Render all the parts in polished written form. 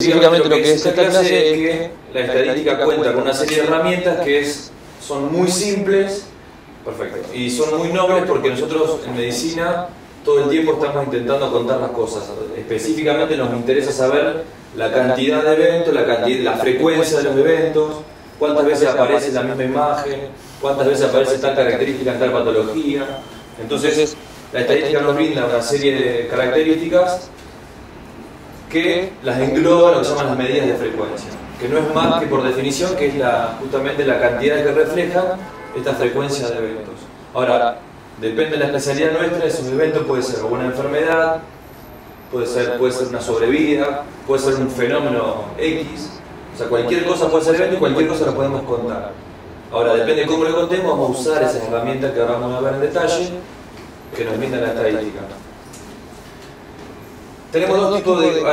específicamente lo que es esta clase es que la estadística cuenta con una serie de herramientas que son muy simples, perfecto, y son muy nobles porque nosotros en medicina todo el tiempo estamos intentando contar las cosas. Específicamente nos interesa saber la cantidad de eventos, la frecuencia de los eventos, cuántas veces aparece la misma imagen, cuántas veces aparece tal característica en tal patología. Entonces, la estadística nos brinda una serie de características que las engloban lo que se llaman las medidas de frecuencia, que no es más que por definición, que es justamente la cantidad que refleja esta frecuencia de eventos. Ahora, depende de la especialidad nuestra, esos eventos puede ser una enfermedad, puede ser una sobrevida, puede ser un fenómeno X, o sea, cualquier cosa puede ser evento y cualquier cosa la podemos contar. Ahora, depende de cómo lo contemos, vamos a usar esas herramientas que ahora vamos a ver en detalle, que nos brindan la estadística. Tenemos hay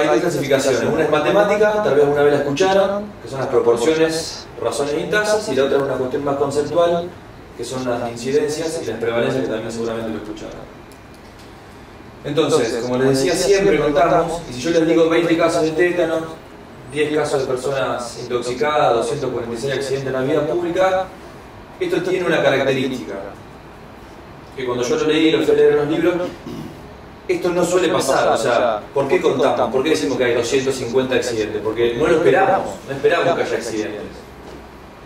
dos clasificaciones, una es matemática, tal vez una vez la escucharon, que son las proporciones, razones y tasas, y la otra es una cuestión más conceptual, que son las incidencias y las prevalencias, que también seguramente lo escucharon. Entonces, como les decía, siempre contamos, y si yo les digo 20 casos de tétanos, 10 casos de personas intoxicadas, 246 accidentes en la vía pública, esto tiene una característica, que cuando yo lo leí y lo fui a leer en los libros, esto no suele pasar. O sea, ¿por qué contamos? ¿Por qué decimos que hay 250 accidentes? Porque no lo esperamos, no esperamos que haya accidentes.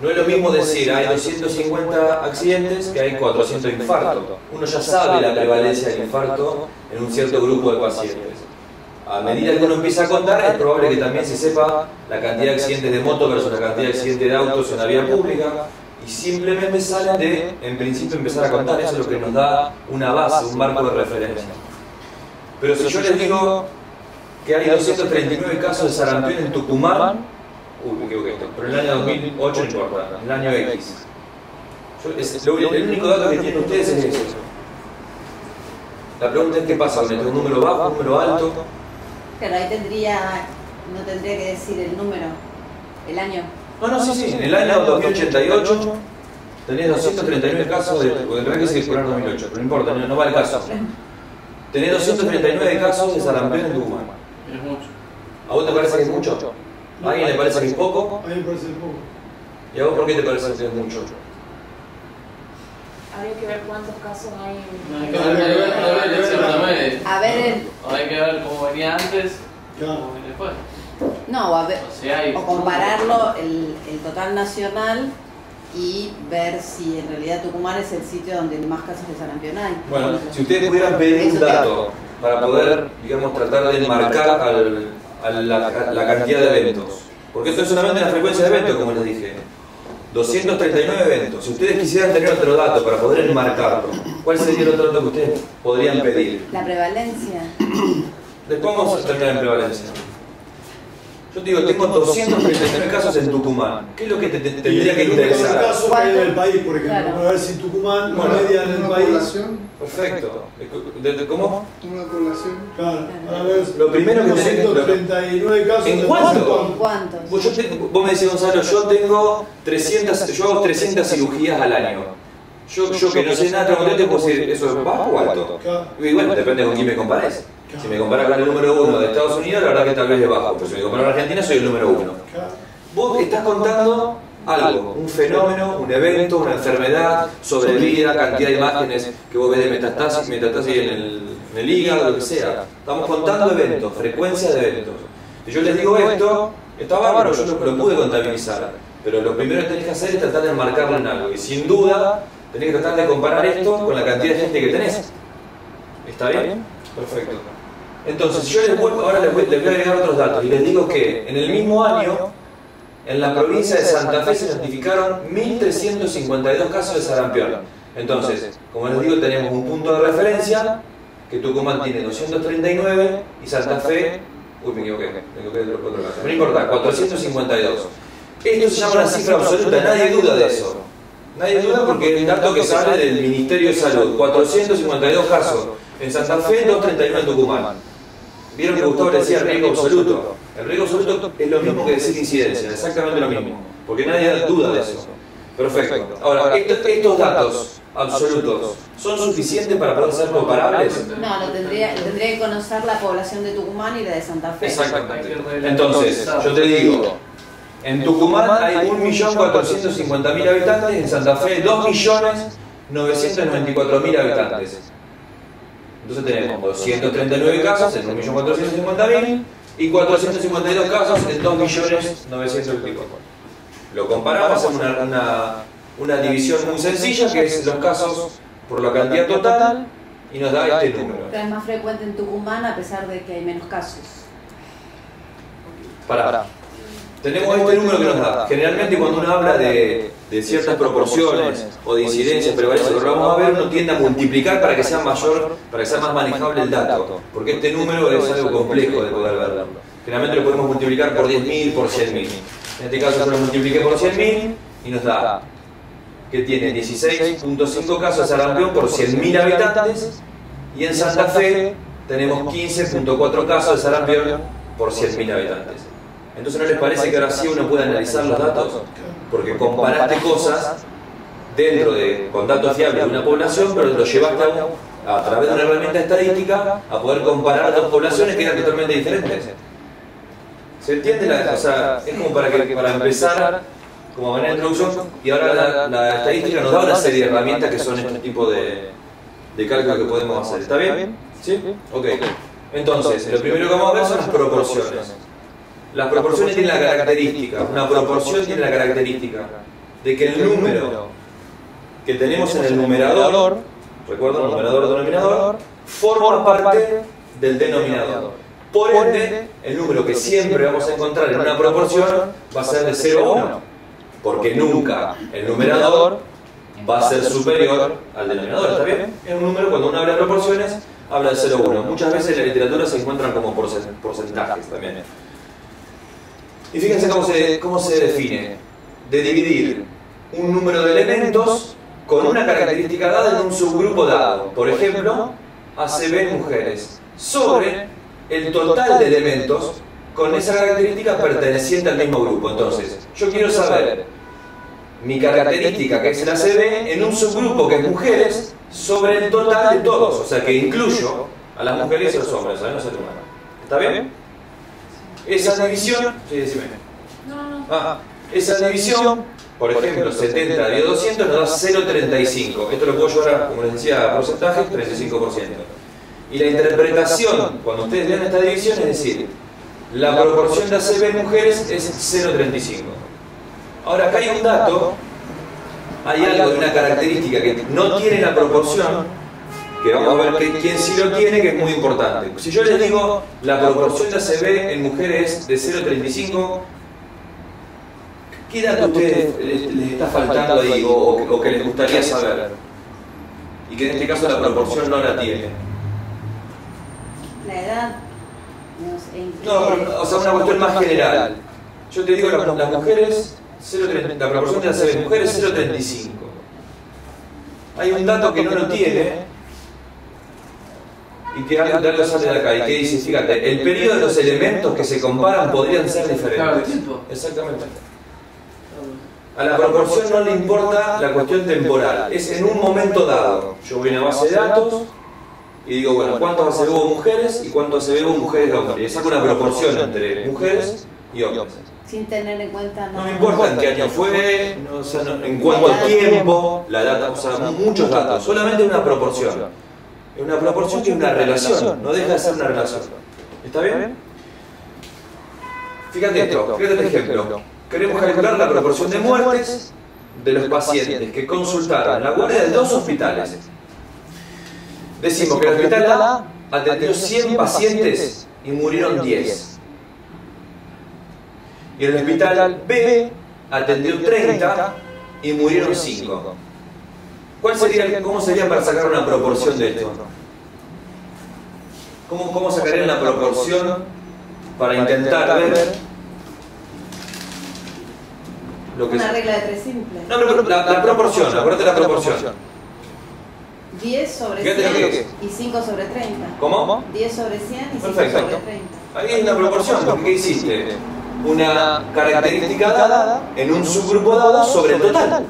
No es lo mismo decir hay 250 accidentes que hay 400 infartos. Uno ya sabe la prevalencia del infarto en un cierto grupo de pacientes. A medida que uno empieza a contar, es probable que también se sepa la cantidad de accidentes de moto versus la cantidad de accidentes de autos en la vía pública, y simplemente salen de, en principio, empezar a contar. Eso es lo que nos da una base, un marco de referencia. Pero si yo les digo que hay 239 casos de sarampión en Tucumán, me equivoqué, pero en el año 2008 no importa, en el año X. El único dato que tienen ustedes es eso. La pregunta es qué pasa con esto, un número bajo, un número alto. Pero ahí no tendría que decir el número, el año. No, sí, en el año 2088 tenés 239 casos de, porque tendrá que circular en 2008, pero no importa, no va el caso. Tenés 239 casos de sarampión en Tucumán. Es mucho. ¿A vos te parece que es mucho? ¿A alguien le parece que es poco? A mí me parece poco. ¿Y a vos por qué te parece que es mucho? Habría que ver cuántos casos hay. No hay que ver, Hay que ver cómo venía antes y Claro. cómo viene después. No, O compararlo el total nacional y ver si en realidad Tucumán es el sitio donde más casos de sarampión hay. Bueno, si ustedes pudieran pedir un dato para poder, digamos, tratar de marcar la cantidad de eventos, porque esto es solamente la frecuencia de eventos, como les dije. 239 eventos. Si ustedes quisieran tener otro dato para poder enmarcarlo, ¿cuál sería el otro dato que ustedes podrían pedir? La prevalencia. Después vamos a terminar en prevalencia. Yo te digo, tengo 239 casos en Tucumán. ¿Qué es lo que te tendría que interesar? El caso que hay en el país, por ejemplo, Claro. para ver si Tucumán, la Bueno, media en el ¿Una país. población? Perfecto. ¿Cómo? Una población. Claro, para ver Lo primero que tenés- 239 casos. ¿En de cuánto? ¿Cuántos? Vos me decís, Gonzalo, yo hago 300 cirugías al año. Yo que no sé nada de traumatología, te puedo decir, ¿eso es bajo o alto? Claro. Y bueno, depende con quién me compares. Si me comparas con el número 1 de Estados Unidos, la verdad que tal vez es bajo, pero si me comparas con Argentina, soy el número 1. Claro. Vos estás contando algo, un fenómeno, un evento, una enfermedad, sobrevida, cantidad de imágenes que vos ves de metastasis en el hígado, lo que sea. Estamos contando eventos, frecuencia de eventos. Si yo les digo esto, está bárbaro, yo lo pude contabilizar, pero lo primero que tenés que hacer es tratar de enmarcarlo en algo. Y sin duda, tenés que tratar de comparar esto con la cantidad de gente que tenés. ¿Está bien? Perfecto. Entonces, si yo ahora les voy a agregar otros datos y les digo que en el mismo año, en la provincia de Santa Fe se notificaron 1.352 casos de sarampión. Entonces, como les digo, tenemos un punto de referencia, que Tucumán tiene 239 y Santa Fe, me equivoqué de otro caso, no importa, 452. Esto se llama una cifra absoluta, nadie duda de eso. Nadie duda porque es el dato que sale del Ministerio de Salud, 452 casos en Santa Fe, 239 en Tucumán. Vieron que Gustavo le decía riesgo absoluto. El riesgo absoluto es lo mismo que decir incidencia, exactamente lo mismo, porque nadie duda de eso. Perfecto. Ahora, estos datos absolutos son suficientes para poder ser comparables. No, tendría que conocer la población de Tucumán y la de Santa Fe. Exactamente. Entonces, yo te digo, en Tucumán hay 1.450.000 habitantes, en Santa Fe 2.994.000 habitantes. Entonces tenemos 239 casos en 1.450.000 y 452 casos en 2.924.000. Lo comparamos, hacemos una división muy sencilla, que es los casos por la cantidad total, y nos da este número. Pero es más frecuente en Tucumán a pesar de que hay menos casos. Tenemos este número que nos da. Generalmente cuando uno habla de ciertas proporciones o de incidencias, prevalencia, lo que vamos a ver, uno tiende a multiplicar para que sea mayor, para que sea más manejable el dato. Porque este número es algo complejo de poder verlo. Generalmente lo podemos multiplicar por 10.000, por 100.000. En este caso yo lo multipliqué por 100.000 y nos da que tiene 16.5 casos de sarampión por 100.000 habitantes, y en Santa Fe tenemos 15.4 casos de sarampión por 100.000 habitantes. Entonces, ¿no les parece que ahora sí uno puede analizar los datos? Porque comparaste cosas con datos fiables de una población, pero lo llevaste a través de una herramienta estadística a poder comparar dos poblaciones que eran totalmente diferentes. ¿Se entiende? O sea, es como para empezar, como manera de introducción, y ahora la estadística nos da una serie de herramientas que son este tipo de cálculo que podemos hacer. ¿Está bien? ¿Sí? Ok. Entonces, lo primero que vamos a ver son las proporciones. Las proporciones tienen la característica, una proporción tiene la característica de que el número que tenemos en el numerador, recuerda, numerador-denominador, forma parte del denominador. Por ende, el número que siempre vamos a encontrar en una proporción va a ser de 0 a 1, porque nunca el numerador va a ser superior al denominador, ¿está bien? Es un número, cuando uno habla de proporciones, habla de 0 a 1. Muchas veces en la literatura se encuentran como porcentajes también. Y fíjense cómo se define: de dividir un número de elementos con una característica dada en un subgrupo dado, por ejemplo, ACB mujeres, sobre el total de elementos con esa característica perteneciente al mismo grupo. Entonces, yo quiero saber mi característica, que es el ACB, en un subgrupo que es mujeres, sobre el total de todos, o sea que incluyo a las mujeres y a los hombres, a los seres humanos. ¿Está bien? Esa división, sí, decime. Esa división, por ejemplo, 70 dividido 200 nos da 0,35. Esto lo puedo llevar, como les decía, a porcentajes, 35%. Y la interpretación, cuando ustedes vean esta división, es decir, la proporción de ACB en mujeres es 0,35. Ahora, acá hay un dato, hay algo de una característica que no tiene la proporción, que vamos a ver quién sí lo tiene, que es muy importante. Si yo les digo la proporción de ACB en mujeres de 0,35, ¿qué dato a ustedes les está faltando ahí o que les gustaría saber? Y que en este caso la proporción no la tiene. La edad. No, o sea, una cuestión más general. Yo te digo, las mujeres, la proporción de ACB en mujeres es 0,35. Hay un dato que no lo tiene, y que algo sale de acá, y que dice, fíjate, el periodo de los elementos que se comparan podrían ser diferentes. Exactamente. A la proporción no le importa la cuestión temporal, es en un momento dado. Yo voy a una base de datos y digo, bueno, ¿cuántos ACB hubo mujeres y cuántos ACB hubo mujeres de hombres? Y saco una proporción entre mujeres y hombres. Sin tener en cuenta nada. No me importa en qué año fue, o sea, en cuánto tiempo, la data, o sea, muchos datos, solamente una proporción. Es una proporción que es una relación, no deja de ser una relación. ¿Está bien? Fíjate esto, fíjate este ejemplo. Queremos calcular la proporción de muertes de los pacientes que consultaron la guardia de 2 hospitales. Decimos que el hospital A atendió 100 pacientes y murieron 10. Y el hospital B atendió 30 y murieron 5. ¿Cómo sería para sacar una proporción de esto? ¿Cómo sacarían la proporción para intentar ver lo que Una es? regla de 3 simple. No, pero la proporción, acuérdate la proporción. 10 sobre Fíjate 100 y 5 sobre 30. ¿Cómo? 10 sobre 100 y 5 Perfecto. sobre 30. Ahí hay una proporción, porque ¿qué hiciste? Una característica dada en un subgrupo dado sobre el total.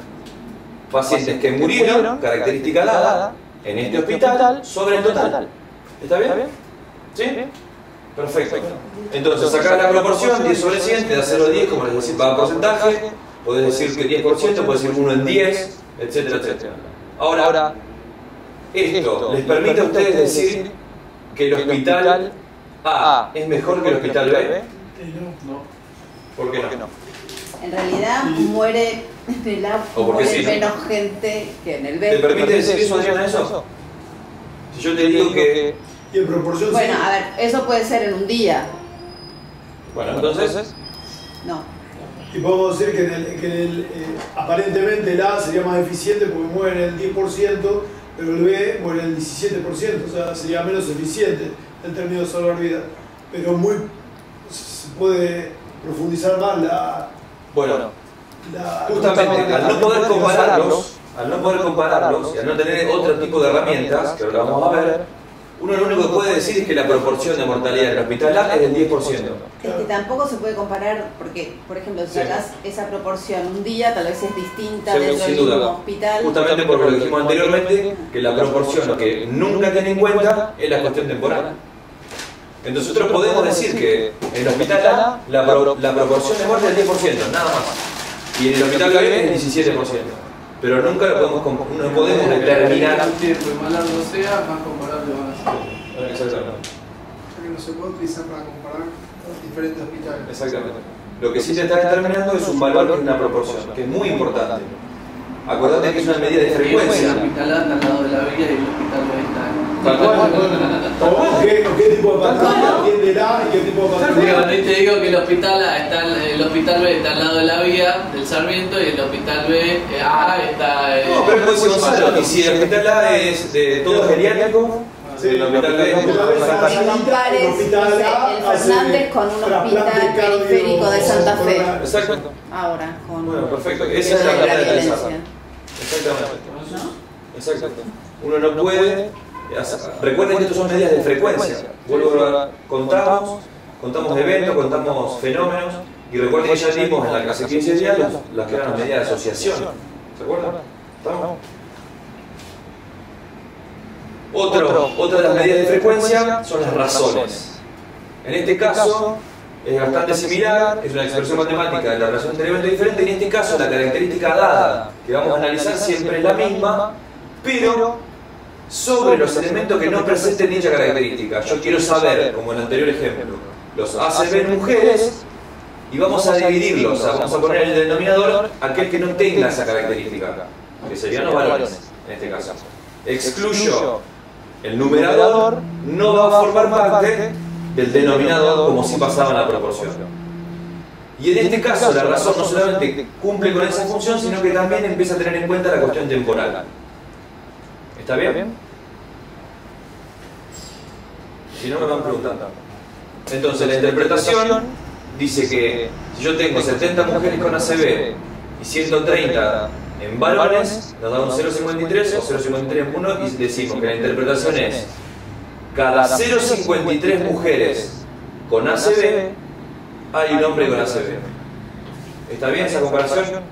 pacientes que murieron, característica dada, en este hospital, sobre el total. ¿Está bien? ¿Sí? Perfecto. Entonces, sacás la proporción, 10 sobre 100, te da 0 a 10, como les decía, va a porcentaje, podés decir que 10%, podés decir 1 en 10, etcétera, etcétera. Ahora, esto les permite a ustedes decir que el hospital A es mejor que el hospital B. No. ¿Por qué no? En realidad muere en el A, O porque muere sí. menos gente que en el B. ¿Te permite decir eso, Adriana, eso? Si yo te digo que... Y en proporción Bueno, sí. a ver, eso puede ser en un día. Bueno, entonces... No. Y podemos decir que aparentemente el A sería más eficiente porque muere el 10%, pero el B muere el 17%, o sea, sería menos eficiente en términos de salvar vidas. Pero se puede profundizar más Bueno, justamente al no poder compararlos y al no tener otro tipo de herramientas, que ahora vamos a ver, uno lo único que puede decir es que la proporción de mortalidad en el hospital A es del 10%. Es que tampoco se puede comparar porque, por ejemplo, si sacas esa proporción un día, tal vez es distinta dentro Sin del mismo duda. hospital. Justamente porque lo dijimos anteriormente, que la proporción lo que nunca tiene en cuenta es la cuestión temporal. Entonces nosotros podemos decir que en el hospital A la proporción de muerte es del 10%, nada más. Y en el hospital B es el 17%. Pero nunca lo podemos determinar. El tiempo y más largo sea, más comparable van a ser. Exactamente. Que no se puede utilizar para comparar los diferentes hospitales. Exactamente. Lo que sí te está determinando es un valor que es una proporción, que es muy importante. Acordate que es una medida de El frecuencia. hospital A está al lado de la vía y el hospital B está ¿Qué tipo de patología tiene el A y qué tipo de patología? Cuando te digo que el hospital B está al lado de la vía del Sarmiento y el hospital B A está. No, pero puede ser Gonzalo, y si el hospital A es de todo geriátrico, el hospital B es Que compares, no sé, el Fernández con un hospital periférico de Santa Fe. Exacto. Ahora, con Bueno, perfecto. Esa es la plata de la violencia. Exactamente. ¿No? Exacto. Uno no puede. Recuerden que estos son medidas de frecuencia. Vuelvo a contamos eventos, contamos fenómenos. Y recuerden que ya vimos en la clase 15 días las que eran las medidas de asociación. ¿Se acuerdan? ¿Estamos? Otra de las medidas de frecuencia son las razones. En este caso es bastante similar, es una expresión matemática de la relación entre eventos diferentes. En este caso la característica dada que vamos a analizar siempre es la misma, pero sobre los elementos que no presenten dicha característica. Yo quiero saber, como en el anterior ejemplo, los ACV en mujeres y vamos a dividirlos, vamos a poner en el denominador aquel que no tenga esa característica, que serían los varones en este caso. Excluyo el numerador, no va a formar parte del denominador como si pasaba en la proporción. Y en este caso la razón no solamente cumple con esa función, sino que también empieza a tener en cuenta la cuestión temporal. ¿Está bien? Si no me van preguntando. Entonces la interpretación dice que si yo tengo 70 mujeres con ACV y 130 en varones, nos da un 0,53 o 0,53 en 1 y decimos que la interpretación es cada 0,53 mujeres con ACV hay un hombre con ACV. ¿Está bien esa comparación?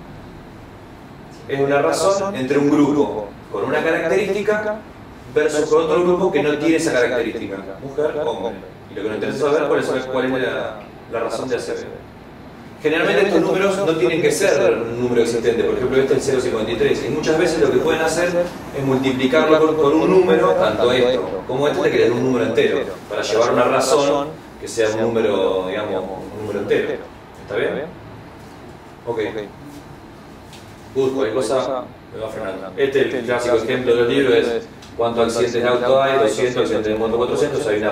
Es una razón entre un grupo con una característica versus con otro grupo que no tiene esa característica, mujer o hombre. Y lo que nos interesa saber cuál es la razón de ACV. Generalmente estos números no tienen que ser un número existente, por ejemplo este es el 0,53, y muchas veces lo que pueden hacer es multiplicarlo con un número, tanto esto como este, que le den un número entero, para llevar una razón que sea un número, digamos, un número entero. ¿Está bien? Ok. Cualquier cosa me va frenando. Este es el clásico ejemplo del libro, es cuántos accidentes de auto hay, 200, accidentes de moto 400, hay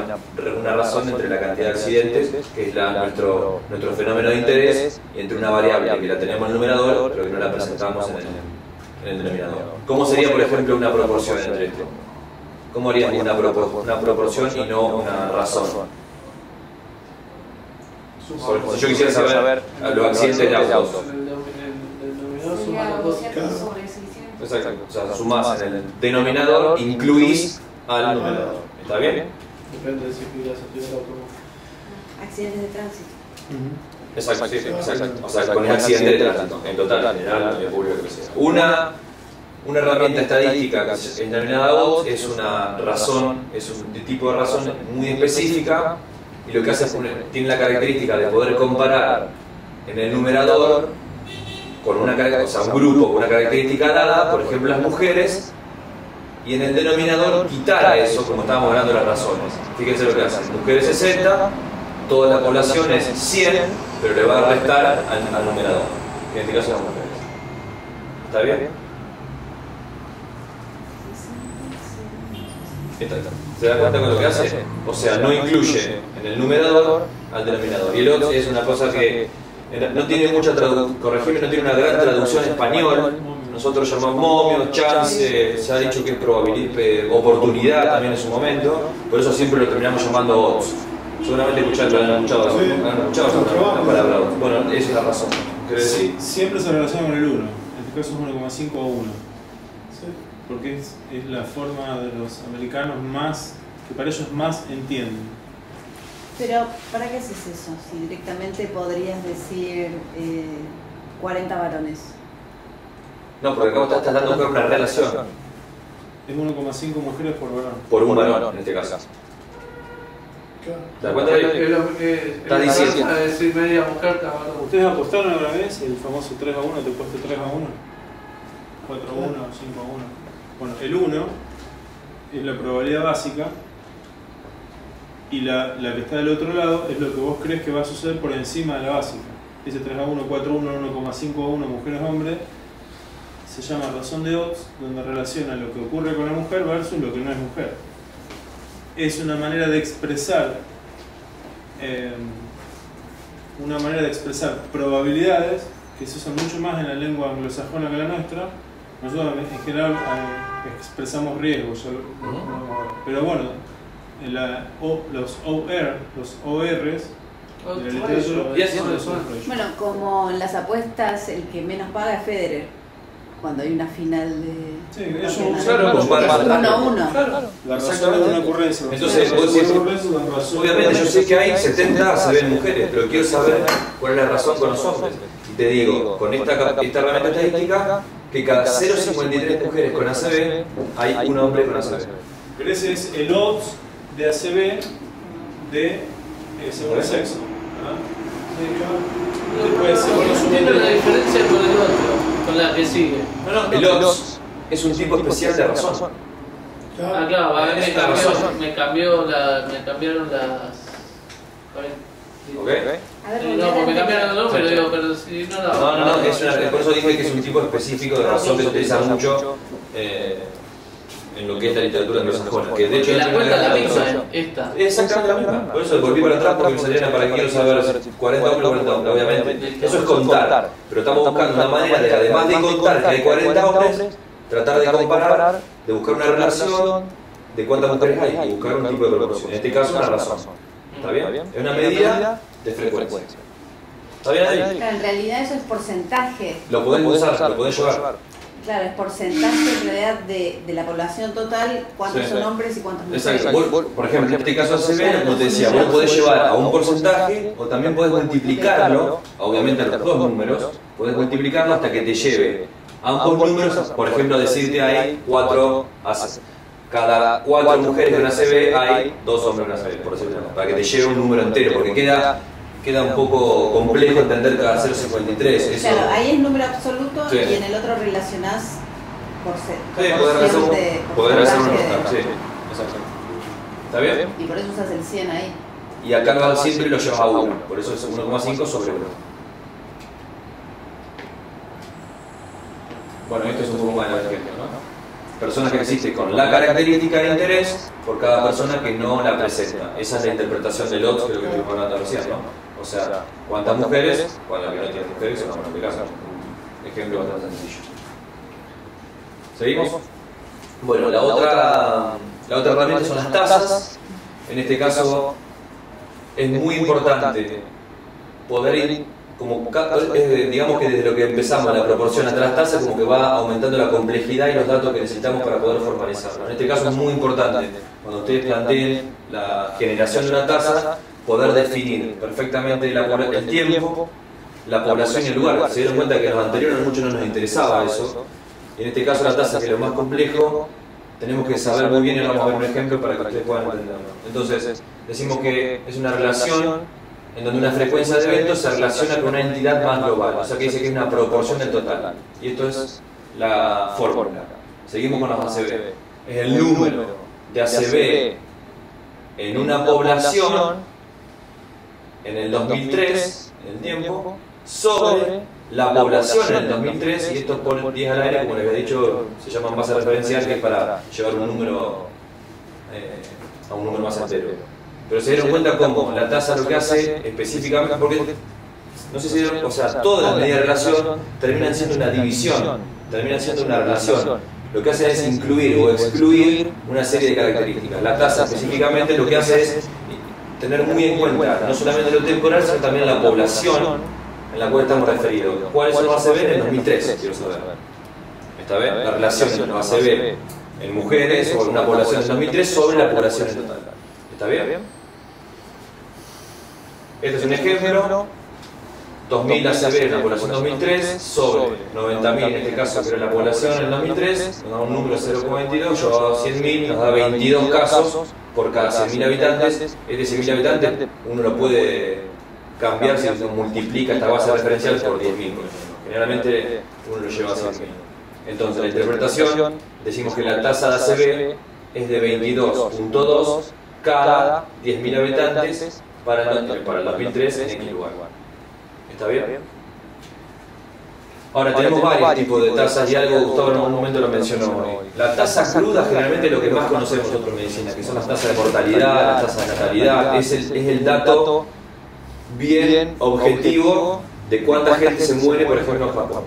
una razón entre la cantidad de accidentes, que es nuestro fenómeno de interés, y entre una variable que la tenemos en el numerador, pero que no la presentamos en el denominador. ¿Cómo sería, por ejemplo, una proporción entre esto? ¿Cómo haríamos una proporción y no una razón? Si yo quisiera saber los accidentes de autos. Sería 200 sobre 600. Exacto. O sea, sumás en el denominador, incluís al numerador. ¿Está bien? Depende de si pidas el auto. Accidentes de tránsito. Exacto, sí, exacto. O sea, con el accidente de tránsito, en total, en general, en público que sea. una herramienta estadística que es denominada odds, es una razón, es un tipo de razón muy específica, y lo que hace es tiene la característica de poder comparar en el numerador con una, o sea, un grupo con una característica dada, por ejemplo las mujeres, y en el denominador quitar a eso, como estábamos hablando de las razones. Fíjense lo que hacen: mujeres 60, toda la población es 100, pero le va a restar al numerador, que en este caso las mujeres. ¿Está bien? ¿Se da cuenta con lo que hace? O sea, no incluye en el numerador al denominador. Y el odds es una cosa que no tiene mucha traducción, corregime, no tiene una gran traducción en español. Nosotros llamamos momios, chance, se ha dicho que es probabilidad, oportunidad también en su momento, por eso siempre lo terminamos llamando odds. Seguramente han escuchado la palabra odds. Bueno, esa es la razón. Sí, siempre se relaciona con el 1, en este caso es 1,5 a 1. Porque es la forma de los americanos más, que para ellos más entienden. Pero, ¿para qué haces eso? Si directamente podrías decir 40 varones. No, porque acá estás dando una relación. Es 1,5 mujeres por varón. Por un varón, en este caso. ¿Te das cuenta? Está diciendo. A decir media mujer, cada varón. ¿Ustedes apostaron alguna vez el famoso 3 a 1? ¿Te he puesto 3 a 1? 4 a 1, 5 a 1. Bueno, el 1 es la probabilidad básica y la que está del otro lado es lo que vos crees que va a suceder por encima de la básica. Ese 3 a 1, 4 a 1, 1,5 a 1, mujeres-hombres, se llama razón de odds, donde relaciona lo que ocurre con la mujer versus lo que no es mujer. Es una manera de expresar probabilidades que se usan mucho más en la lengua anglosajona que la nuestra. Nosotros en general expresamos riesgos, pero bueno, los ORs de la literatura. Bueno, como en las apuestas, el que menos paga es Federer, cuando hay una final de. Sí, ellos claro, 1-1. La razón es una ocurrencia. Entonces, obviamente yo sé que hay 70 ACB mujeres, pero quiero saber cuál es la razón con los hombres. Y te digo, con esta herramienta estadística, que cada 0,53 mujeres con ACB hay un hombre con ACB. Pero ese es el odds de ACB de según el sexo. Después, no entiendo la diferencia con el otro, con la que sigue. El odds es un tipo especial de razón. Ah, claro, a ver, me cambiaron las. ¿Ok? No, porque me cambiaron el nombre, digo, pero si no la. No, por eso dije que es un tipo específico de razón que se utiliza mucho en lo que es la literatura anglosajona. Que de hecho la cuenta la misma, esta. Exactamente la misma. Por eso volví para atrás porque me salían para que quiero saber 40 hombres, 40 hombres, obviamente. Eso es contar. Pero estamos buscando una manera de, además de contar que hay 40 hombres, tratar de comparar, de buscar una relación de cuántas mujeres hay y buscar un tipo de proporción. En este caso, una razón. ¿Está bien? Es una medida de frecuencia. ¿Está bien ahí? Claro, en realidad eso es porcentaje. Lo podés usar, lo podés llevar. Claro, es porcentaje en realidad de la población total, cuántos son hombres y cuántas mujeres. Exacto. Por ejemplo, en este caso ACB, como te decía, vos podés llevar a un porcentaje o también podés multiplicarlo, obviamente a los dos números, podés multiplicarlo hasta que te lleve a ambos números, por ejemplo, decirte hay 4 ACB. Cada 4 mujeres con ACB hay 2 hombres con ACB, por decirlo, para que te lleve un número entero, porque queda un poco complejo entender cada 0,53. Claro, ahí es número absoluto sí. Y en el otro relacionás por ser. Sí, poder hacer un sí, exacto. ¿Está bien? Y por eso usas el 100 ahí. Y acá siempre lo llevas a 1, por eso es 1,5 sobre 1. Bueno, esto es un poco más de ejemplo, ¿no? Personas que existen con la característica de interés por cada persona que no la presenta. Esa es la interpretación del odds, que es lo que estoy hablando recién, ¿no? O sea, ¿cuántas mujeres? Cuando la que no tiene mujeres, es una buena aplicación. Un ejemplo bastante sencillo. ¿Seguimos? Bueno, la otra herramienta son las tasas. En este caso, es muy importante poder ir, digamos que desde lo que empezamos, la proporción hasta las tasas, como que va aumentando la complejidad y los datos que necesitamos para poder formalizarlo. En este caso es muy importante, cuando ustedes planteen la generación de una tasa, poder definir perfectamente el tiempo, la población y el lugar. Se dieron cuenta que en los anteriores mucho no nos interesaba eso, Y en este caso la tasa, que es lo más complejo, tenemos que saber muy bien, y vamos a ver un ejemplo para que ustedes puedan entenderlo. Entonces, decimos que es una relación en donde una frecuencia de eventos se relaciona con una entidad más global, o sea que dice que es una proporción del total. Y esto es la fórmula. Seguimos con los ACV. Es el número de ACV en una población en el 2003, en el tiempo, sobre la población en el 2003, y esto por 10 al aire, como les había dicho, se llama base referencial, que es para llevar un número a un número más entero. Pero se dieron cuenta cómo la tasa lo que hace específicamente, porque no sé si dieron, o sea, todas las medidas de relación terminan siendo una división, terminan siendo una relación. Lo que hace es incluir o excluir una serie de características. La tasa específicamente lo que hace es tener muy en cuenta no solamente lo temporal, sino también la población en la cual estamos referidos. ¿Cuáles son los ACV en el 2003? Quiero saber. ¿Está bien? La relación entre los ACV en mujeres o en una población en 2003 sobre la población en total. ¿Está bien? Este es un ejemplo. 2000 ACV en la población 2003 sobre 90.000 en este caso, que era la población en el 2003, nos da un número 0,22, llevado a 100.000, nos da 22 casos por cada 100.000 habitantes. Este 100.000 habitantes uno lo puede cambiar si uno multiplica esta base referencial por 10.000, por ejemplo. Generalmente uno lo lleva a 100.000. Entonces la interpretación, decimos que la tasa de ACV es de 22.2 cada 10.000 habitantes para el 2003 en X lugar. ¿Está bien? Ahora tenemos varios tipos de tasas y algo Gustavo en algún momento lo mencionó hoy. La tasa cruda generalmente es lo que más conocemos nosotros en medicina, que son las tasas de mortalidad, las tasas de natalidad, es el dato bien objetivo de cuánta gente se muere, por ejemplo, en Japón.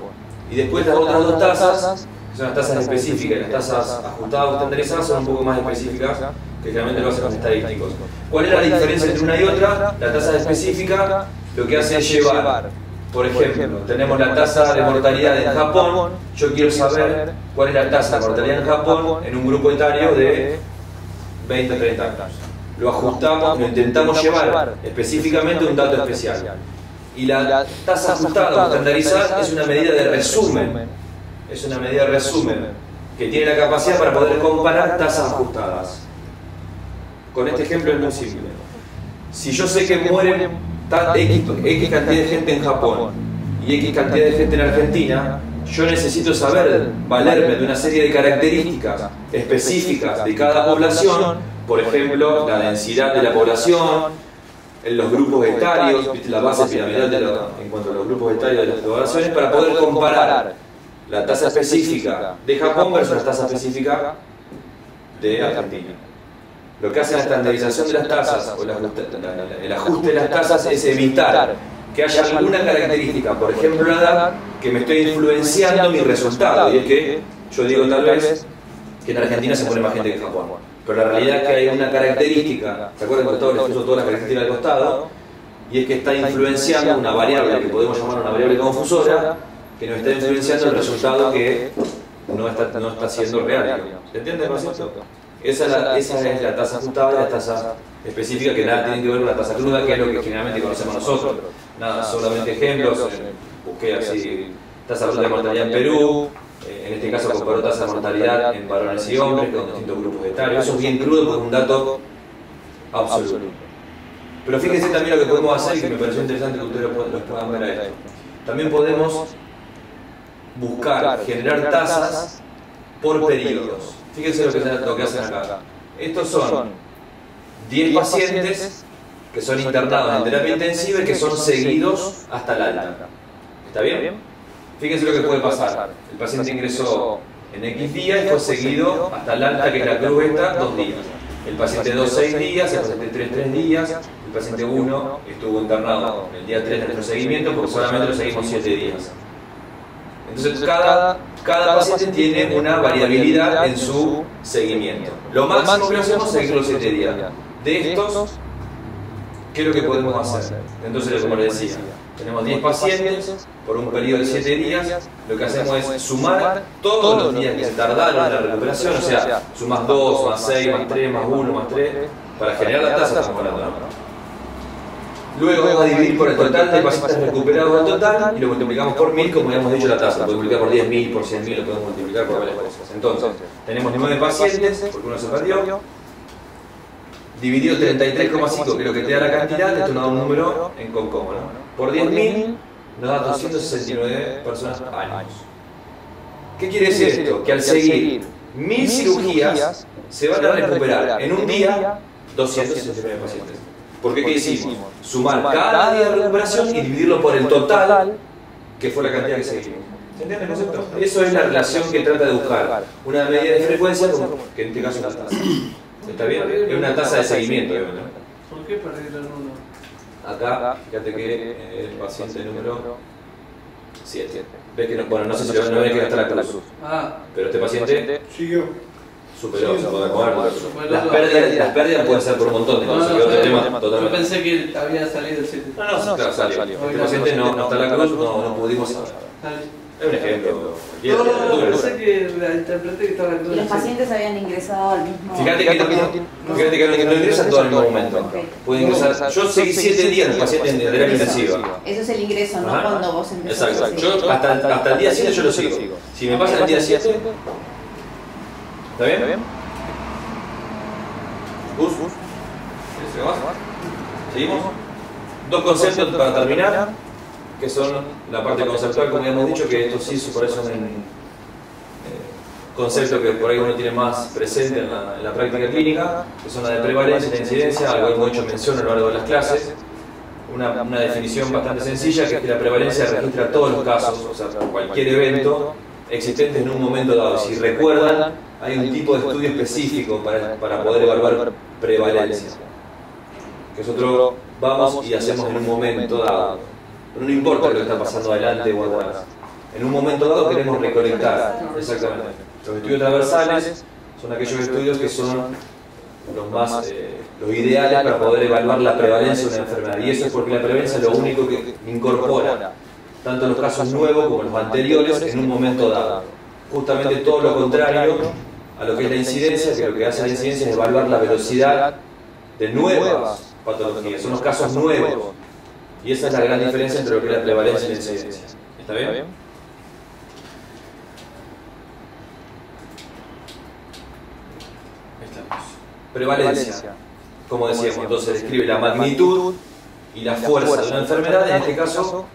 Y después las otras dos tasas, que son las tasas específicas, las tasas ajustadas o estandarizadas son un poco más específicas, que generalmente lo hacen los estadísticos. ¿Cuál es la diferencia entre una y otra? La tasa específica lo que hace es llevar, por ejemplo, tenemos la tasa de mortalidad en Japón, yo quiero saber cuál es la tasa de mortalidad en Japón en un grupo etario de 20 a 30 años. Lo ajustamos, lo intentamos llevar específicamente un dato especial. Y la tasa ajustada o estandarizada es una medida de resumen, es una medida de resumen que tiene la capacidad para poder comparar tasas ajustadas. Con este ejemplo es muy simple. Si yo sé que mueren X cantidad de gente en Japón y X cantidad de gente en Argentina, yo necesito saber, valerme de una serie de características específicas de cada población, por ejemplo, la densidad de la población, en los grupos etarios, la base piramidal en cuanto a los grupos etarios de las poblaciones, para poder comparar la tasa específica de Japón versus la tasa específica de Argentina. Lo que hace la estandarización de las tasas o el ajuste de las tasas es evitar que haya alguna característica, por ejemplo la edad, que me esté influenciando mi resultado. Y es que yo digo tal vez que en Argentina se muere más gente que en Japón, pero la realidad es que hay una característica, ¿se acuerdan que Gustavo les puso todas las características del costado? Y es que está influenciando una variable que podemos llamar una variable confusora, que nos está influenciando el resultado que no está siendo real. ¿Se entiende el concepto? Esa es la tasa ajustada y la tasa específica, que nada tiene que ver con la tasa cruda, que es lo que generalmente conocemos nosotros. Nada, solamente ejemplos. Busqué así tasa de mortalidad en Perú, en este caso comparó tasa de mortalidad en varones y hombres con distintos grupos etarios. Eso es bien crudo porque es un dato absoluto. Pero fíjense también lo que podemos hacer, y que me pareció interesante que ustedes los puedan ver a esto. También podemos buscar, generar tasas por periodos. Fíjense lo que hacen acá. Estos son 10 pacientes que son internados en terapia intensiva y que son seguidos hasta la alta. ¿Está bien? Fíjense lo que puede pasar. El paciente ingresó en X días y fue seguido hasta la alta, que es la cruz esta, 2 días. El paciente 2, 6 días, el paciente 3, 3 días, el paciente 1 estuvo internado el día 3 de nuestro seguimiento porque solamente lo seguimos 7 días. Entonces cada paciente tiene una variabilidad en su seguimiento. Lo máximo que hacemos es seguir los 7 días. De estos, ¿qué es lo que podemos hacer? Entonces, como les decía, tenemos 10 pacientes por un periodo de 7 días. Lo que hacemos es sumar todos los días que se tardaron en la recuperación, o sea, sumas 2, más 6, más 3, más 1, más 3, para generar la tasa, estamos hablando, ¿no? Luego vamos a dividir por el total de pacientes recuperados al total y lo multiplicamos por 1000, como habíamos dicho la tasa. Lo podemos multiplicar por 10.000, por 100.000, lo podemos multiplicar por varias cosas. Entonces, tenemos 9 pacientes, porque uno se perdió, dividido 33,5, que es lo que te da la cantidad, esto nos da un número en CONCOMO, ¿no? Por 10.000 nos da 269 personas años. ¿Qué quiere decir esto? Que al seguir 1000 cirugías se van a recuperar en un día 269 pacientes. ¿Por qué? ¿Qué hicimos? Sumar cada día de recuperación y dividirlo por el total, que fue la cantidad que seguimos. ¿Se entiende el concepto? Eso es la relación que trata de buscar. Una medida de frecuencia, que en este caso es la tasa. ¿Está bien? Es una tasa de seguimiento, obviamente. ¿Por qué perdieron uno? Acá, fíjate que el paciente número 7. Ves que no, bueno, no sé si no ves que no está la cruz. Pero este paciente siguió. Superó, se puede mover. Las pérdidas pueden ser por un montón de cosas. Yo pensé que había salido el 7. No, claro, salió. Este paciente no está en la cruz, no pudimos saber. Es un ejemplo. No, pensé que la interpreté que estaba en la cruz. Y los pacientes habían ingresado al mismo... Fíjate que no ingresan todos al mismo momento. Pueden ingresar. Yo seguí 7 días el paciente en terapia intensiva. Eso es el ingreso, no cuando vos empezás. Exacto. Yo hasta el día 7 yo lo sigo. Si me pasa el día 7... ¿Está bien? Gus. ¿Seguimos? Dos conceptos para terminar, que son la parte conceptual, como habíamos dicho, que estos sí por eso son conceptos que por ahí uno tiene más presente en la práctica clínica, que son la de prevalencia y la incidencia, algo que hemos hecho mención a lo largo de las clases. Una definición bastante sencilla, que es que la prevalencia registra todos los casos, o sea, cualquier evento existente en un momento dado. Si recuerdan, hay un tipo de estudio específico para poder evaluar prevalencia, que nosotros vamos y hacemos en un momento dado. Pero no importa lo que está pasando adelante o atrás. En un momento dado queremos recolectar, exactamente. Los estudios transversales son aquellos estudios que son los ideales para poder evaluar la prevalencia de una enfermedad. Y eso es porque la prevalencia es lo único que incorpora tanto los casos nuevos como los anteriores en un momento dado. Justamente todo lo contrario a lo que es la incidencia, que lo que hace la incidencia es evaluar la velocidad de nuevas patologías, son los casos nuevos. Y esa es la gran diferencia entre lo que es la prevalencia y la incidencia. ¿Está bien? Prevalencia, como decíamos, entonces describe la magnitud y la fuerza de una enfermedad, en este caso,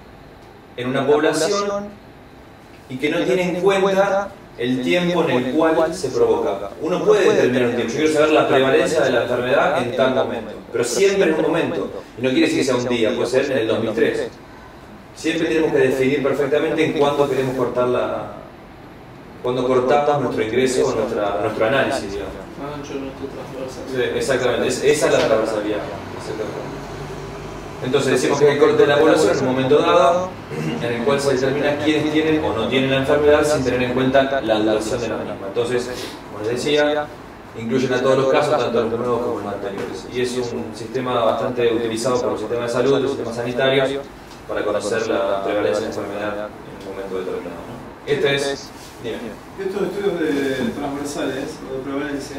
en una población, y que no tiene en cuenta el tiempo en el cual se provoca. Uno puede determinar un tiempo. Yo quiero saber la prevalencia de la enfermedad en tal momento, pero siempre en un momento. Y no quiere decir que sea un día, puede ser en el 2003. Siempre tenemos que definir perfectamente en cuándo queremos cortar cuando cortamos nuestro ingreso o nuestro análisis, digamos. Sí, exactamente, esa es la transversalidad. Entonces decimos que hay corte de la población en un momento dado, en el cual se determina quiénes tienen o no tienen la enfermedad sin tener en cuenta la duración de la misma. Entonces, como les decía, incluyen a todos los casos, tanto los nuevos como los anteriores. Y es un sistema bastante utilizado por los sistemas de salud, los sistemas sanitarios, para conocer la prevalencia de la enfermedad en un momento determinado, ¿no? Este es... Dime. Estos estudios transversales o de prevalencia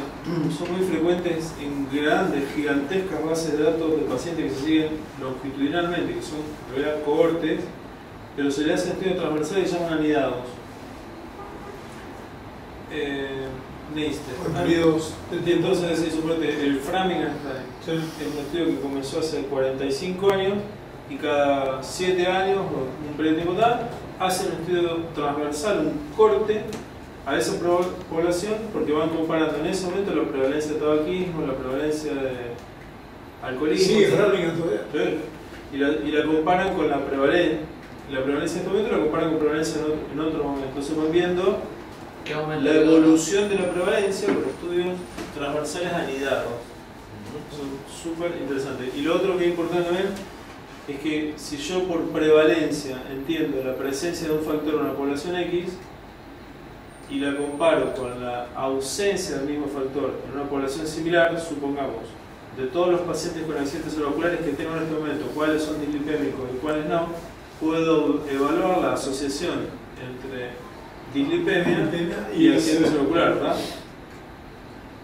son muy frecuentes en grandes, gigantescas bases de datos de pacientes que se siguen longitudinalmente, que son en realidad cohortes, pero se le hacen estudios transversales y llaman anidados. Entonces, suponete, el Framingham es un estudio que comenzó hace 45 años y cada 7 años, o un periodo de tiempo tal, hacen un estudio transversal, un corte a esa población, porque van comparando en ese momento la prevalencia de tabaquismo, la prevalencia de alcoholismo. Sí, Framingham todavía. Y la comparan con la prevalencia. La prevalencia en este momento la comparan con prevalencia en otro momento. Entonces van viendo la evolución de la prevalencia por estudios transversales anidados. Son súper interesantes. Y lo otro que es importante ver es que si yo por prevalencia entiendo la presencia de un factor en una población X y la comparo con la ausencia del mismo factor en una población similar, supongamos, de todos los pacientes con accidentes cerebrovasculares que tengo en este momento, cuáles son dislipémicos y cuáles no, puedo evaluar la asociación entre dislipemia y accidente cerebrovascular, ¿verdad?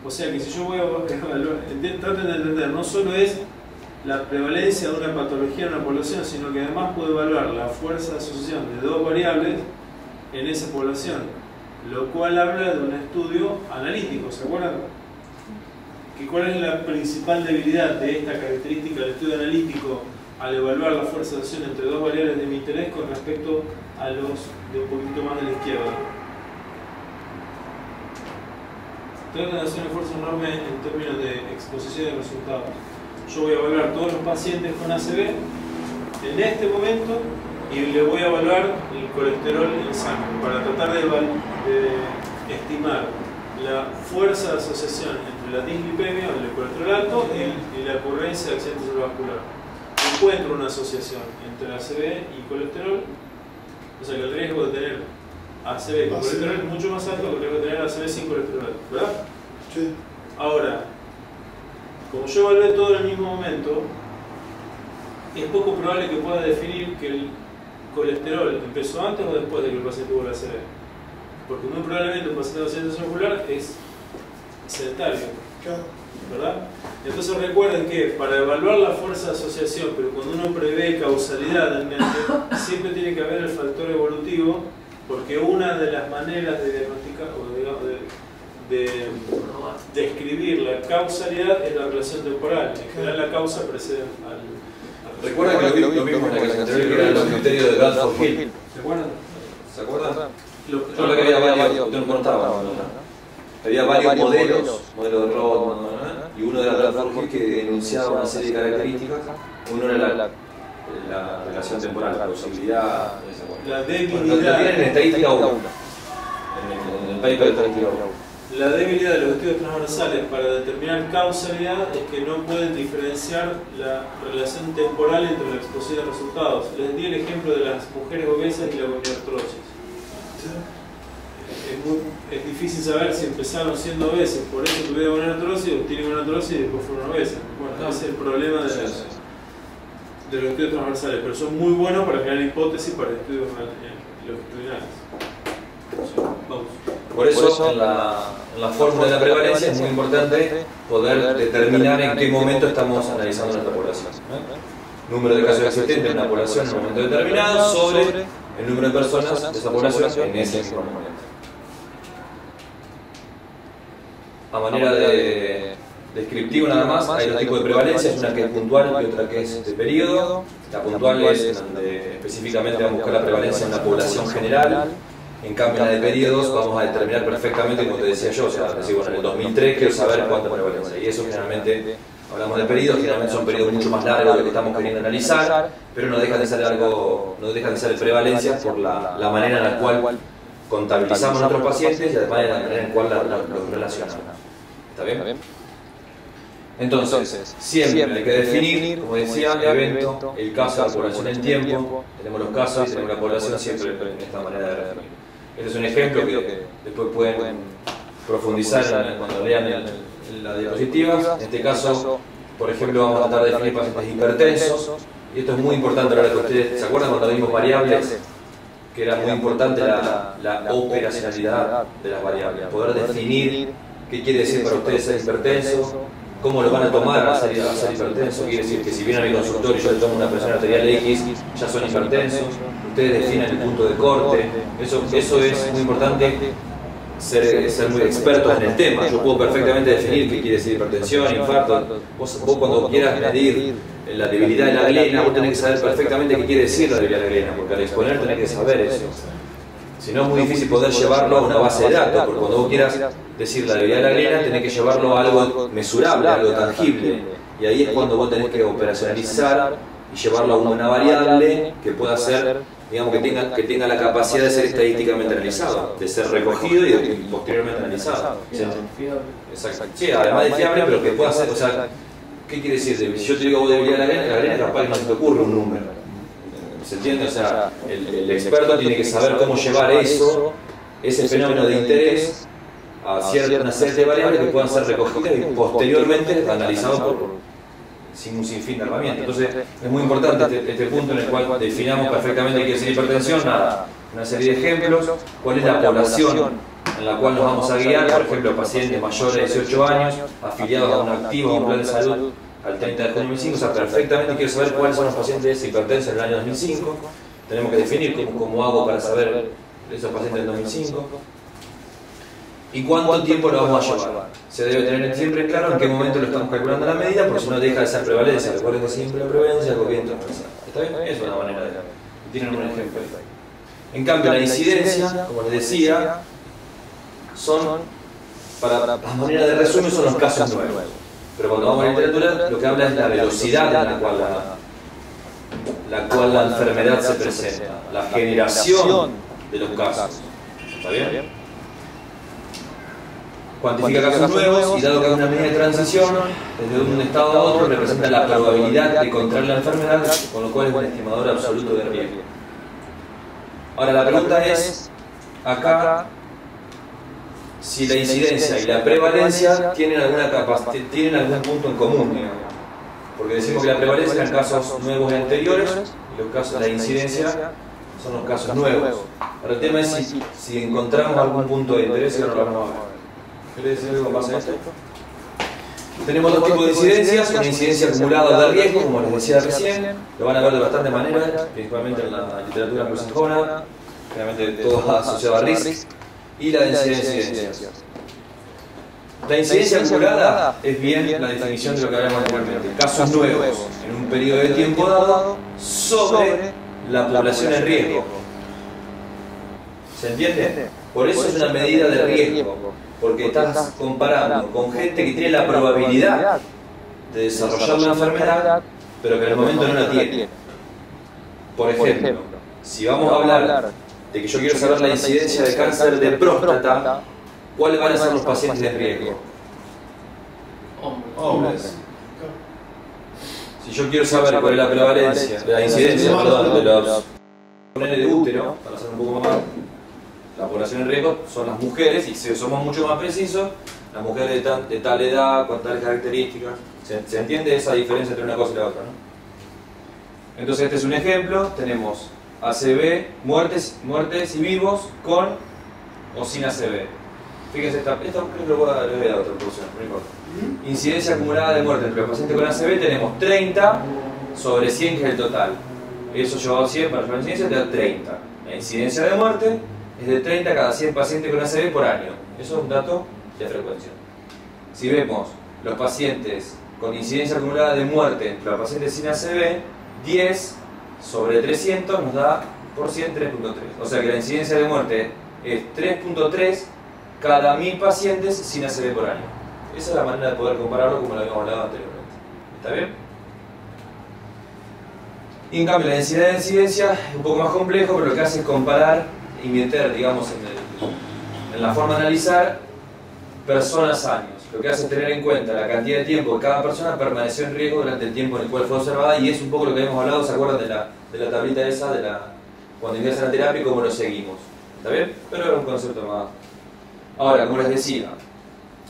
O sea que si yo voy a evaluar, traten de entender, no solo es la prevalencia de una patología en una población, sino que además puede evaluar la fuerza de asociación de dos variables en esa población, lo cual habla de un estudio analítico, ¿se acuerdan? ¿Cuál es la principal debilidad de esta característica del estudio analítico al evaluar la fuerza de asociación entre dos variables de mi interés con respecto a los de un poquito más de la izquierda? Tratan de hacer un esfuerzo enorme en términos de exposición de resultados. Yo voy a evaluar todos los pacientes con ACV en este momento y le voy a evaluar el colesterol en sangre para tratar de estimar la fuerza de asociación entre la dislipemia, el colesterol alto, y la ocurrencia de accidente cerebrovascular. Encuentro una asociación entre ACV y colesterol, o sea que el riesgo de tener ACV con colesterol es mucho más alto que el riesgo de tener ACV sin colesterol, ¿verdad? Sí. Ahora, como yo evalué todo en el mismo momento, es poco probable que pueda definir que el colesterol empezó antes o después de que el paciente tuvo la ACV. Porque muy probablemente un paciente con accidente cerebrovascular es sedentario, ¿verdad? Entonces recuerden que para evaluar la fuerza de asociación, pero cuando uno prevé causalidad en mente, siempre tiene que haber el factor evolutivo, porque una de las maneras de diagnosticar o de describir la causalidad es la relación temporal. En general la causa precede al... Recuerda que lo vimos en la clase anterior, que eran los criterios de Bradford-Hill. ¿Se acuerdan? ¿Se acuerdan? Yo creo que había varios, usted no contaba, ¿no? Había varios modelos de Rodman, ¿no? Y uno era Bradford-Hill que enunciaba una serie de características. Uno era la relación temporal, la causabilidad, la lo debilidad. tienen en estadística 1, en el paper de estadística 1. La debilidad de los estudios transversales para determinar causalidad es que no pueden diferenciar la relación temporal entre la exposición de resultados. Les di el ejemplo de las mujeres obesas y la gonioartrosis. Es difícil saber si empezaron siendo obesas, por eso tuvieron gonioartrosis o tienen gonioartrosis y después fueron obesas. Bueno, ese es el problema de los estudios transversales, pero son muy buenos para generar hipótesis para estudios longitudinales. Vamos. Por eso en la fórmula de la prevalencia es muy importante poder determinar en qué momento estamos analizando nuestra población. Número de casos existentes en una población en un momento determinado sobre el número de personas de esa población en ese mismo momento. A manera de descriptivo nada más, hay dos tipos de prevalencia, una que es puntual y otra que es de periodo. La puntual es donde específicamente vamos a buscar la prevalencia en una población general. En cambio, en la de periodos vamos a determinar perfectamente, como te decía yo, o sea, decir, bueno, en el 2003 quiero saber cuánta prevalencia. Y eso generalmente, hablamos de periodos, generalmente son periodos mucho más largos de lo que estamos queriendo analizar, pero no dejan de ser algo, no dejan de ser prevalencias por la manera en la cual contabilizamos a nuestros pacientes y además de la manera en la cual los relacionamos. ¿Está bien? Entonces, siempre hay que definir, como decía, el evento, el caso, la población en tiempo. Tenemos los casos y tenemos la población siempre en esta manera de definir. Este es un ejemplo que después pueden profundizar cuando lean la diapositiva. En este caso, por ejemplo, vamos a tratar de definir pacientes hipertensos. Y esto es muy importante a la hora que ustedes, ¿se acuerdan cuando vimos variables? Que era muy importante la operacionalidad de las variables. Poder definir qué quiere decir para ustedes ser hipertenso, cómo lo van a tomar a ser hipertenso. Quiere decir que si vienen a mi consultorio y yo le tomo una presión arterial X, ya son hipertensos. Ustedes definen el punto de corte. Eso es muy importante, ser muy expertos en el tema. Yo puedo perfectamente definir qué quiere decir hipertensión, infarto. Vos cuando quieras medir la debilidad de la glena, vos tenés que saber perfectamente qué quiere decir la debilidad de la glena, porque al exponer tenés que saber eso. Si no es muy difícil poder llevarlo a una base de datos, porque cuando vos quieras decir la debilidad de la glena, tenés que llevarlo a algo mesurable, algo tangible. Y ahí es cuando vos tenés que operacionalizar y llevarlo a una variable que pueda ser, digamos, que tenga la capacidad de ser estadísticamente analizado, de ser recogido y posteriormente analizado. Exacto. Sí, además de fiable, pero que pueda ser, o sea, ¿qué quiere decir? Si yo te digo debilidad de la glena capaz que no se te ocurre un número. ¿Se entiende? O sea, el experto tiene que saber cómo llevar eso, ese fenómeno de interés, a una serie de variables que puedan ser recogidas y posteriormente analizadas sin un sinfín de herramientas. Entonces, es muy importante este punto en el cual definamos perfectamente qué quiere decir hipertensión, una serie de ejemplos, cuál es la población en la cual nos vamos a guiar, por ejemplo, pacientes mayores de 18 años, afiliados a un activo, a un plan de salud al 30 de junio de 2005, o sea, perfectamente quiero saber cuáles son los pacientes de hipertensión en el año 2005. Tenemos que definir cómo hago para saber esos pacientes del 2005. ¿Y cuánto tiempo lo vamos a llevar? Se debe tener siempre claro en qué momento lo estamos calculando la medida, porque si no deja de ser prevalencia. Recuerden que siempre la prevalencia es algo bien transversal. ¿Está bien? Es una manera de... Tienen un ejemplo ahí. En cambio, la incidencia, como les decía, son, para manera de resumen, son los casos nuevos. Pero cuando vamos a la literatura, lo que habla es la velocidad en la cual la enfermedad se presenta, la generación de los casos. ¿Está bien? Cuantifica casos nuevos y dado que es una medida de transición, desde un estado a otro representa la probabilidad de contraer la enfermedad, con lo cual es un estimador absoluto de riesgo. Ahora la pregunta es, acá, si la incidencia y la prevalencia tienen algún punto en común, digamos. Porque decimos que la prevalencia eran casos nuevos anteriores y los casos de la incidencia son los casos nuevos. Ahora el tema es si encontramos algún punto de interés y ahora lo vamos a ver. ¿Querés decir algo más a esto? Tenemos dos tipos de incidencias, una incidencia acumulada de riesgo, como les decía recién, lo van a ver de bastantes maneras, principalmente en la literatura anglosajona, generalmente todo asociado a risk, y la densidad de incidencias. La incidencia acumulada es bien la definición de lo que hablamos anteriormente, casos nuevos en un periodo de tiempo dado sobre la población en riesgo. ¿Se entiende? Por eso es una medida de riesgo. Porque estás comparando con gente que tiene la probabilidad de desarrollar una enfermedad, pero que en el momento no la tiene. Por ejemplo, si vamos a hablar de que yo quiero saber la incidencia de cáncer de próstata, ¿cuáles van a ser los pacientes de riesgo? Hombres. Si yo quiero saber cuál es la prevalencia, la incidencia, perdón, de los de útero, para hacer un poco más, la población en riesgo son las mujeres, y si somos mucho más precisos, las mujeres de tal edad, con tales características. ¿Se entiende esa diferencia entre una cosa y la otra, no? Entonces este es un ejemplo, tenemos ACV, muertes y vivos con o sin ACV. Fíjense, esto creo que lo voy a dar otra proporción, no importa. Incidencia acumulada de muerte entre los pacientes con ACV tenemos 30 sobre 100, que es el total. Eso llevado a 100 para la incidencia te da 30. La incidencia de muerte es de 30 cada 100 pacientes con ACV por año. Eso es un dato de frecuencia. Si vemos los pacientes con incidencia acumulada de muerte entre los pacientes sin ACV, 10 sobre 300 nos da por 100 3.3. O sea que la incidencia de muerte es 3.3 cada 1000 pacientes sin ACV por año. Esa es la manera de poder compararlo como lo habíamos hablado anteriormente. ¿Está bien? Y en cambio la densidad de incidencia es un poco más complejo, pero lo que hace es comparar y meter, digamos, en la forma de analizar personas-años. Lo que hace es tener en cuenta la cantidad de tiempo que cada persona permaneció en riesgo durante el tiempo en el cual fue observada, y es un poco lo que habíamos hablado, ¿se acuerdan de la tablita esa, cuando ingresan a terapia y cómo lo seguimos? ¿Está bien? Pero era un concepto más. Ahora, como les decía,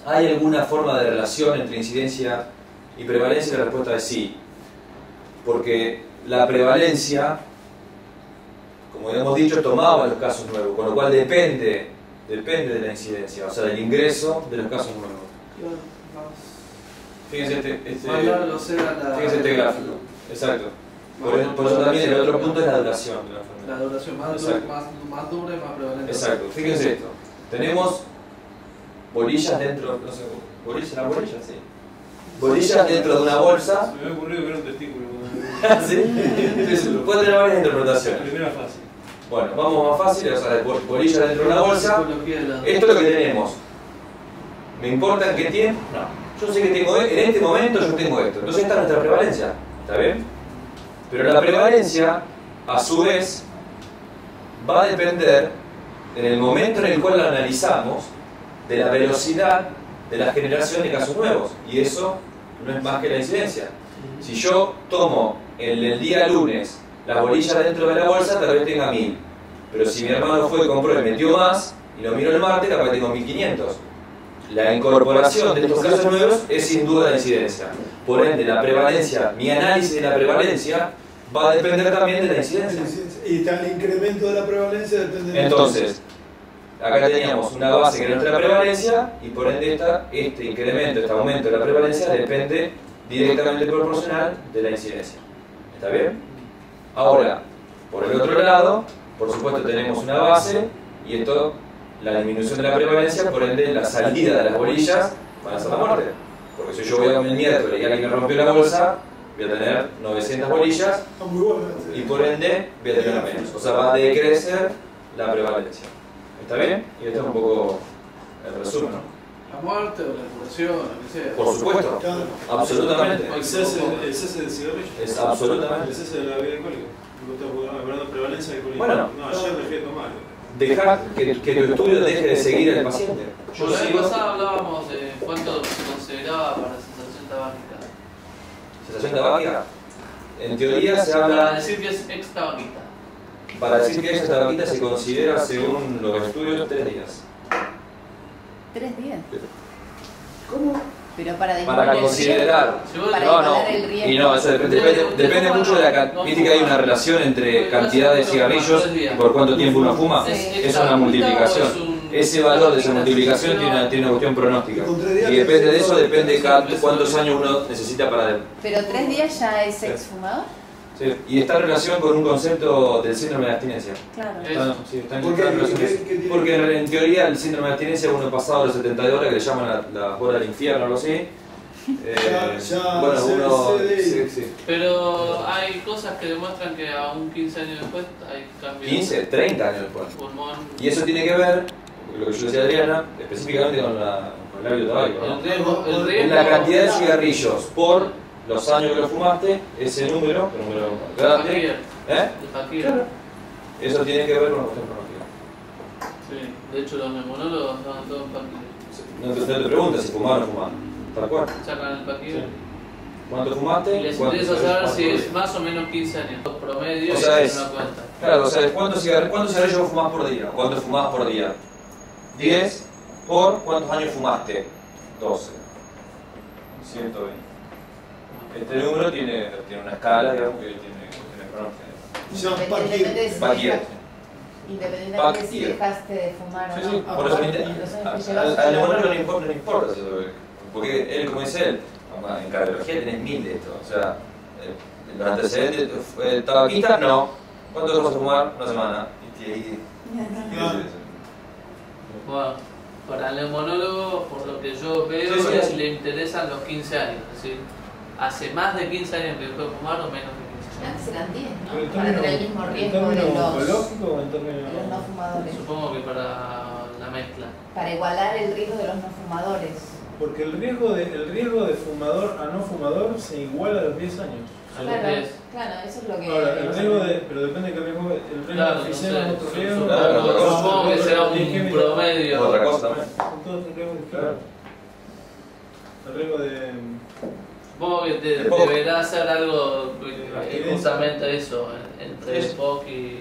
¿hay alguna forma de relación entre incidencia y prevalencia? Y la respuesta es sí. Porque la prevalencia, como hemos dicho, tomaba los casos nuevos, con lo cual depende de la incidencia, o sea, del ingreso de los casos nuevos. Fíjense fíjense este gráfico. Exacto. Por eso también el otro punto es la duración de la enfermedad. La duración más dura y más prevalente. Exacto. Fíjense esto. Tenemos bolillas dentro, no sé, bolillas, sí. Bolillas dentro de una bolsa. Se me ha ocurrido ver un testículo. ¿Sí? Puede tener varias interpretaciones. La primera fácil. Bueno, vamos más fácil, o sea, bolillas dentro de una bolsa. Esto es lo que tenemos. ¿Me importa qué tiene? No. Yo sé que tengo, en este momento yo tengo esto. Entonces esta es nuestra prevalencia. ¿Está bien? Pero la prevalencia, a su vez, va a depender, en el momento en el cual la analizamos, de la velocidad de la generación de casos nuevos. Y eso no es más que la incidencia. Si yo tomo el día lunes las bolillas dentro de la bolsa, tal vez tenga 1000. Pero si mi hermano fue y compró y metió más, y lo miró el martes, capaz tengo 1500. La incorporación de estos casos nuevos es sin duda la incidencia. Por ende, la prevalencia, mi análisis de la prevalencia, va a depender también de la incidencia. Y el incremento de la prevalencia depende de... Entonces, acá teníamos una base que era nuestra prevalencia, y por ende este incremento, este aumento de la prevalencia depende directamente proporcional de la incidencia. ¿Está bien? Ahora, por el otro lado, por supuesto tenemos una base y esto, la disminución de la prevalencia, por ende la salida de las bolillas van a ser la muerte. Porque si yo voy a un miércoles y alguien me rompió la bolsa, voy a tener 900 bolillas y por ende voy a tener menos. O sea, va a decrecer la prevalencia. ¿Está bien? Y esto es un poco el resumen, ¿no? La muerte o la curación, lo que sea. Por supuesto, absolutamente. El cese del cigarrillo. Es absolutamente. El cese de la bebida alcohólica. Hablando de prevalencia alcohólica. Bueno. No, ayer dejé de tomar. Dejar que tu estudio deje de seguir al paciente. Yo La vez sigo. pasada hablábamos de cuánto se consideraba para sensación tabáquica. ¿Sensación tabáquica? En teoría se Para habla. decir que es ex tabáquica. Para decir que esa tabaquita se considera, según los estudios, 3 días. 3 días. ¿Cómo? Pero para Para considerar. Si vos- Para No, igualar el no. riesgo. Y no, eso depende mucho de la cantidad. Viste que hay una relación entre cantidad de cigarrillos y por cuánto tiempo uno fuma. Sí. Es una multiplicación. Ese valor de esa multiplicación tiene una cuestión pronóstica. Y depende de eso, depende cuántos años uno necesita para. Pero 3 días ya es exfumador. Sí. Y está en relación con un concepto del síndrome de abstinencia. Claro. Sí, está en ¿Por qué? relación ¿Qué- con eso. qué tiene? Porque en teoría el síndrome de abstinencia, uno pasado los 70 horas, que le llaman las horas del infierno o algo así. Bueno, uno. Sí. Pero hay cosas que demuestran que aún 15 años después hay cambios. 15, 30 años después. Pulmón. Y eso tiene que ver, lo que yo decía Adriana, específicamente con el hábito tabáquico, ¿no? El riesgo. En la cantidad de cigarrillos por los años que lo fumaste, ese número grande, Fakir. ¿eh? El fakir. Claro. Eso tiene que ver con la cuestión pronóstica. Sí. De hecho, los neumonólogos estaban todos fakir. No te preguntas si fumar o no fumar. Tal cual. Sacan el fakir. ¿Cuánto fumaste? Y les ¿Cuánto interesa sabes saber cuánto si día? es más o menos 15 años. Los promedios O sea, y es- una cuenta. Claro, o sea, ¿cuántos cigarrillos vos fumás por día? ¿Cuántos fumás por día? 10 por ¿cuántos años fumaste? 12. 120. Este número tiene una escala, digamos, que tiene pronóstica. Independientemente de si Fakir. dejas- Independientemente de si Fakir. dejaste de fumar Sí, o sí, no. por eso Los años que llevas- al neumonólogo no le importa eso, porque él, como dice él, en cardiología tenés 1000 de esto, o sea, los antecedentes, tabaquista, no, ¿cuánto vas a fumar? Una semana. Y ahí- Bueno, para el neumonólogo, por lo que yo veo, Sí, sí. le interesan los 15 años. Es decir, hace más de 15 años que dejó de fumar o menos de 15 años. Antes eran 10, Pero ¿no? Para tener el mismo ¿en riesgo de términos los oncológicos o en no términos...? fumadores. Supongo que para la mezcla. Para igualar el riesgo de los no fumadores. Porque el riesgo de fumador a no fumador se iguala a los 10 años. A los Claro, 10. claro, eso es lo que. Ahora, el riesgo de... Pero depende de qué riesgo... El riesgo Claro, de no oficina es sé, otro riesgo. Claro, otra cosa. Supongo que será un Es promedio. otra cosa también. Son todos riesgos diferentes. El riesgo de... Supongo que POC. deberá hacer algo Abstinencia. justamente eso, entre Sí. POC y